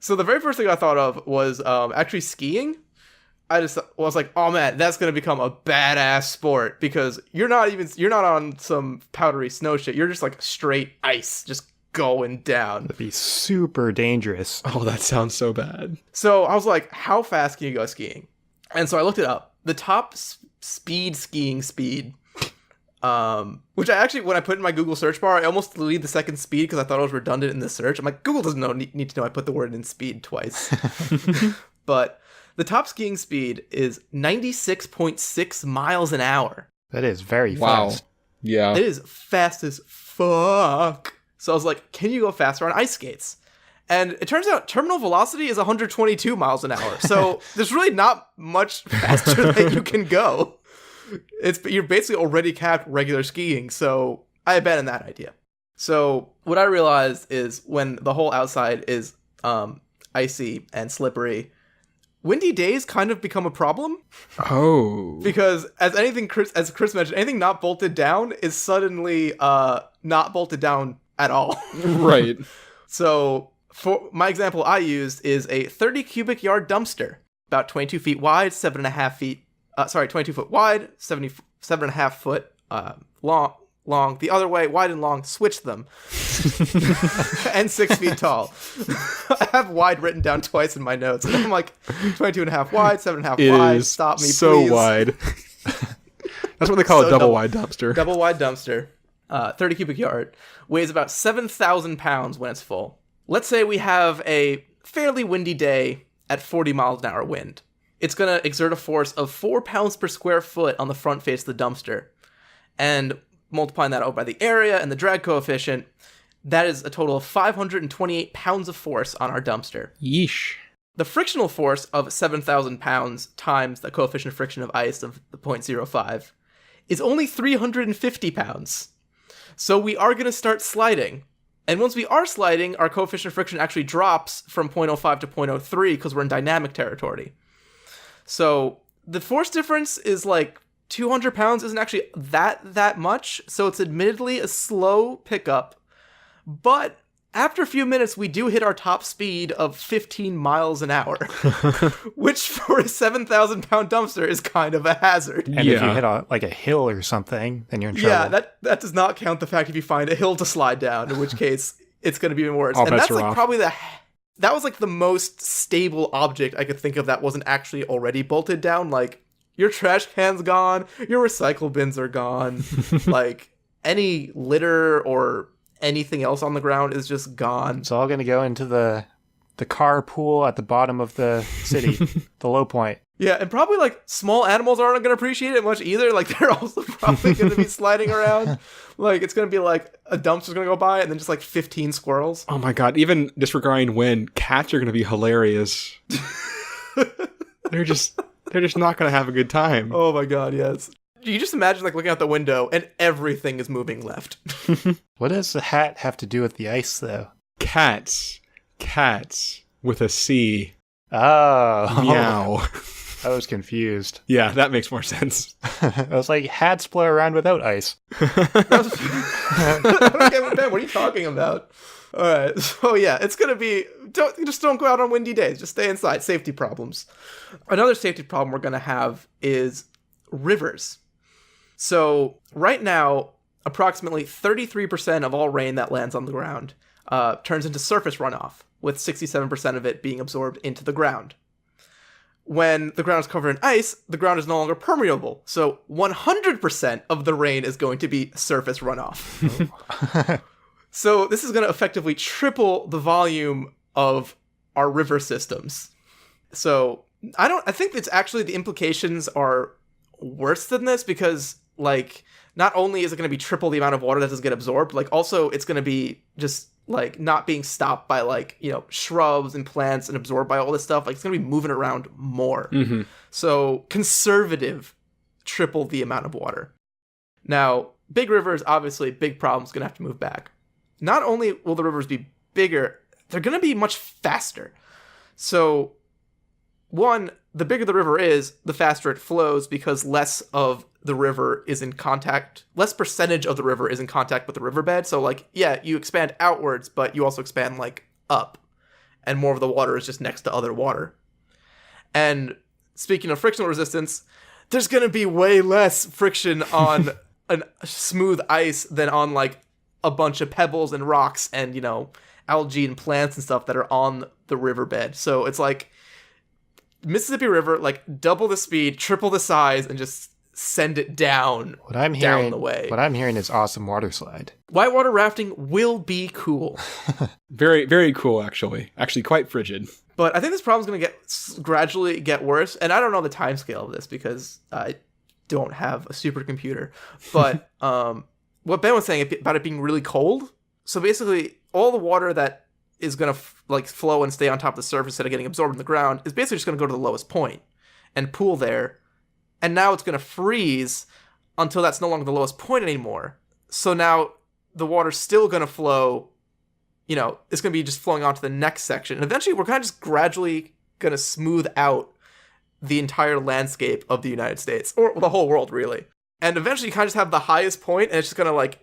So the very first thing I thought of was actually skiing. I was like, oh man, that's gonna become a badass sport because you're not on some powdery snow shit. You're just like straight ice, just going down. That'd be super dangerous. Oh, that sounds so bad. So I was like, how fast can you go skiing? And so I looked it up. The top skiing speed, which I actually, when I put in my Google search bar, I almost deleted the second speed because I thought it was redundant in the search. I'm like, Google doesn't need to know I put the word in speed twice. But the top skiing speed is 96.6 miles an hour. That is very fast. Yeah. It is fast as fuck. So I was like, can you go faster on ice skates? And it turns out terminal velocity is 122 miles an hour. So there's really not much faster that you can go. You're basically already capped regular skiing. So I abandoned that idea. So what I realized is when the whole outside is icy and slippery, windy days kind of become a problem. Oh. Because as Chris mentioned, anything not bolted down is suddenly not bolted down at all. Right. So for my example I used is a 30 cubic yard dumpster, about 22 feet wide, 22 foot wide, 7.5 foot long. The other way, wide and long, switch them. And 6 feet tall. I have wide written down twice in my notes. And I'm like, 22.5 wide, 7.5 wide. Stop me, so please. Wide. That's what they call a double wide dumpster. Double wide dumpster. 30 cubic yard. Weighs about 7,000 pounds when it's full. Let's say we have a fairly windy day at 40 miles an hour wind. It's going to exert a force of 4 pounds per square foot on the front face of the dumpster. And multiplying that out by the area and the drag coefficient, that is a total of 528 pounds of force on our dumpster. Yeesh. The frictional force of 7,000 pounds times the coefficient of friction of ice of 0.05 is only 350 pounds. So we are going to start sliding. And once we are sliding, our coefficient of friction actually drops from 0.05 to 0.03 because we're in dynamic territory. So the force difference is like 200 pounds isn't actually that much, so it's admittedly a slow pickup, but after a few minutes, we do hit our top speed of 15 miles an hour, which for a 7,000 pound dumpster is kind of a hazard. And if you hit a hill or something, then you're in trouble. Yeah, that does not count the fact if you find a hill to slide down, in which case it's going to be even worse. All and bets that's are like off. that was like the most stable object I could think of that wasn't actually already bolted down. Like, your trash can's gone, your recycle bins are gone, like, any litter or anything else on the ground is just gone. It's all going to go into the car pool at the bottom of the city, the low point. Yeah, and probably, like, small animals aren't going to appreciate it much either. Like, they're also probably going to be sliding around. Like, it's going to be, like, a dumpster's going to go by and then just, like, 15 squirrels. Oh my god, even disregarding wind, cats are going to be hilarious. They're just not going to have a good time. Oh my god, yes. You just imagine, like, looking out the window and everything is moving left. What does the hat have to do with the ice, though? Cats with a C. Oh. Meow. Oh. I was confused. Yeah, that makes more sense. I was like, hats blow around without ice. Okay, Ben, what are you talking about? Alright, so yeah, it's gonna be, don't go out on windy days, just stay inside, safety problems. Another safety problem we're gonna have is rivers. So, right now, approximately 33% of all rain that lands on the ground turns into surface runoff, with 67% of it being absorbed into the ground. When the ground is covered in ice, the ground is no longer permeable, so 100% of the rain is going to be surface runoff. Oh. So this is going to effectively triple the volume of our river systems. So I think it's actually the implications are worse than this because, like, not only is it going to be triple the amount of water that doesn't get absorbed, like, also it's going to be just, like, not being stopped by, like, you know, shrubs and plants and absorbed by all this stuff. Like, it's going to be moving around more. Mm-hmm. So conservative, triple the amount of water. Now, big rivers, obviously, big problem's going to have to move back. Not only will the rivers be bigger, they're going to be much faster. So, one, the bigger the river is, the faster it flows because less of the river is in contact, less percentage of the river is in contact with the riverbed. So, like, yeah, you expand outwards, but you also expand, like, up. and more of the water is just next to other water. And speaking of frictional resistance, there's going to be way less friction on a smooth ice than on like a bunch of pebbles and rocks and, algae and plants and stuff that are on the riverbed. So it's like Mississippi River, like double the speed, triple the size, and just send it down down the way. What I'm hearing is awesome water slide. Whitewater rafting will be cool. Very, very cool, actually. Actually, quite frigid. But I think this problem's going to gradually get worse. And I don't know the time scale of this because I don't have a supercomputer. But what Ben was saying about it being really cold. So basically, all the water that is going to flow and stay on top of the surface instead of getting absorbed in the ground is basically just going to go to the lowest point and pool there. And now it's going to freeze until that's no longer the lowest point anymore. So now the water's still going to flow, it's going to be just flowing onto the next section. And eventually we're kind of just gradually going to smooth out the entire landscape of the United States, or the whole world, really. And eventually you kind of just have the highest point, and it's just going to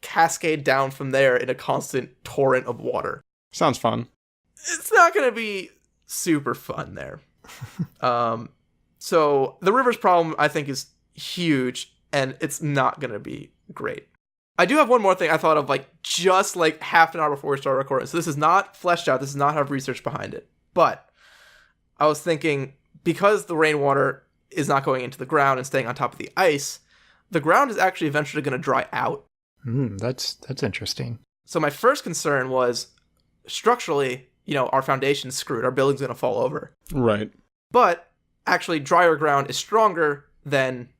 cascade down from there in a constant torrent of water. Sounds fun. It's not going to be super fun there. So the river's problem, I think, is huge, and it's not going to be great. I do have one more thing I thought of just half an hour before we start recording. So this is not fleshed out. This does not have research behind it. But I was thinking, because the rainwater is not going into the ground and staying on top of the ice, the ground is actually eventually going to dry out. That's interesting. So my first concern was, structurally, our foundation's screwed. Our building's going to fall over. Right. But actually, drier ground is stronger than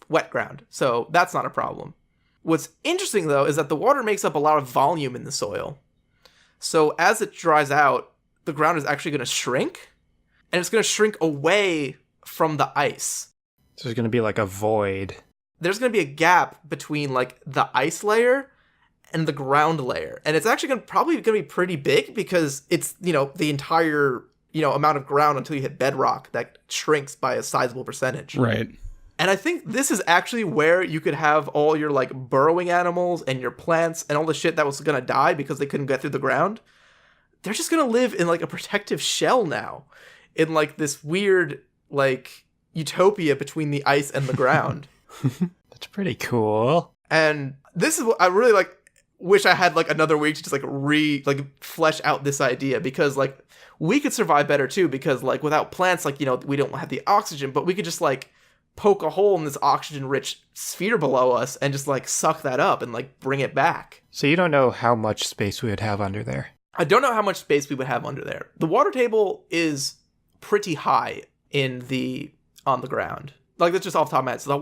wet ground. So that's not a problem. What's interesting, though, is that the water makes up a lot of volume in the soil. So as it dries out, the ground is actually going to shrink, and it's going to shrink away from the ice. So there's going to be a void. There's going to be a gap between the ice layer and the ground layer. And it's actually probably going to be pretty big because it's, the entire, amount of ground until you hit bedrock that shrinks by a sizable percentage. Right. And I think this is actually where you could have all your burrowing animals and your plants and all the shit that was going to die because they couldn't get through the ground. They're just going to live in a protective shell now, in this weird utopia between the ice and the ground. That's pretty cool. And this is what I really wish I had another week to just flesh out this idea, because we could survive better too, because without plants, we don't have the oxygen, but we could just poke a hole in this oxygen rich sphere below us and just suck that up and bring it back. So you don't know how much space we would have under there? I don't know how much space we would have under there. The water table is pretty high on the ground. That's just off the top of my head. So the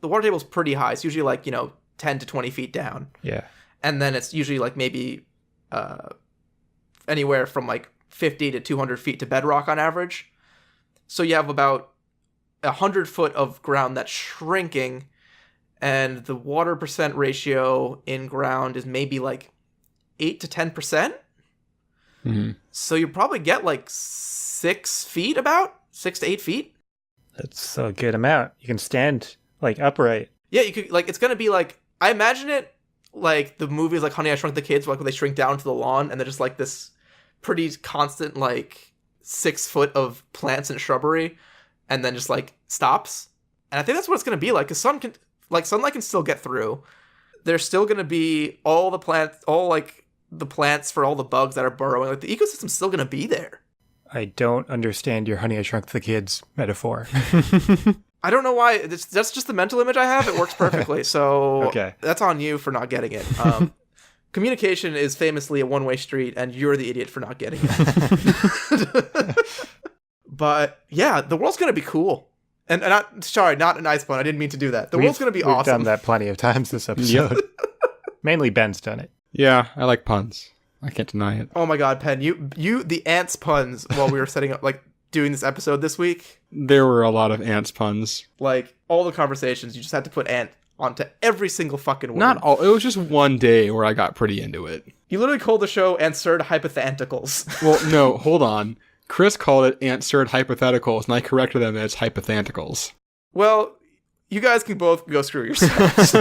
water table's pretty high. It's usually 10 to 20 feet down. Yeah. And then it's usually maybe anywhere from 50 to 200 feet to bedrock on average. So you have about 100 foot of ground that's shrinking, and the water percent ratio in ground is maybe 8 to 10%. Mm-hmm. So you probably get 6 feet, about 6 to 8 feet. That's a good amount. You can stand upright. Yeah, you could it's gonna be I imagine it the movies Honey, I Shrunk the Kids, where they shrink down to the lawn and they're just this pretty constant 6 foot of plants and shrubbery, and then just stops. And I think that's what it's gonna be because sunlight can still get through. There's still gonna be all the plants, the plants for all the bugs that are burrowing. The ecosystem's still gonna be there. I don't understand your Honey, I Shrunk the Kids metaphor. I don't know why. That's just the mental image I have. It works perfectly. So okay. That's on you for not getting it. Communication is famously a one-way street, and you're the idiot for not getting it. But yeah, the world's going to be cool. And not an ice pun. I didn't mean to do that. The world's going to be awesome. We've done that plenty of times this episode. Mainly Ben's done it. Yeah, I like puns. I can't deny it. Oh my god, Penn, you the ants puns while we were setting up doing this episode this week. There were a lot of ants puns. All the conversations, you just had to put ant onto every single fucking word. Not all. It was just one day where I got pretty into it. You literally called the show Answered Hypotheticals. Well, no, hold on. Chris called it Answered Hypotheticals, and I corrected them as Hypotheticals. Well, you guys can both go screw yourselves.